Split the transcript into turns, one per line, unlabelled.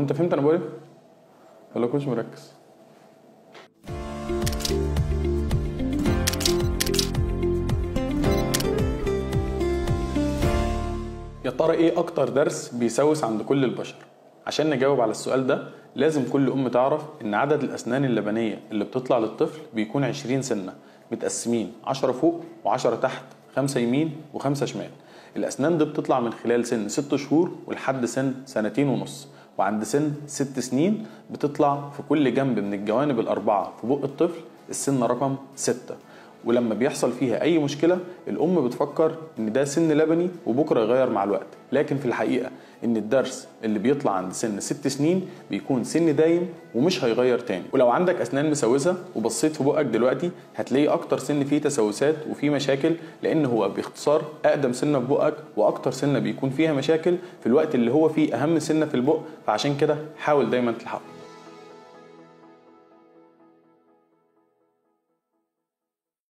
انت فهمت انا بقول ايه ولا كنتش مركز؟ يا ترى ايه اكتر درس بيسوس عند كل البشر؟ عشان نجاوب على السؤال ده لازم كل ام تعرف ان عدد الاسنان اللبنيه اللي بتطلع للطفل بيكون 20 سنه متقسمين 10 فوق و10 تحت، 5 يمين و5 شمال. الاسنان دي بتطلع من خلال سن 6 شهور ولحد سن 2.5 سنين، وعند سن 6 سنين بتطلع في كل جنب من الجوانب الاربعه في بق الطفل السن رقم 6. ولما بيحصل فيها اي مشكلة الام بتفكر ان ده سن لبني وبكرة يغير مع الوقت، لكن في الحقيقة ان الدرس اللي بيطلع عند سن 6 سنين بيكون سن دايم ومش هيغير تاني. ولو عندك اسنان مسوسة وبصيت في بقك دلوقتي هتلاقي اكتر سن فيه تسوسات وفيه مشاكل، لان هو باختصار اقدم سنة في بقك واكتر سنة بيكون فيها مشاكل في الوقت اللي هو فيه اهم سنة في البق، فعشان كده حاول دايما تلحقه.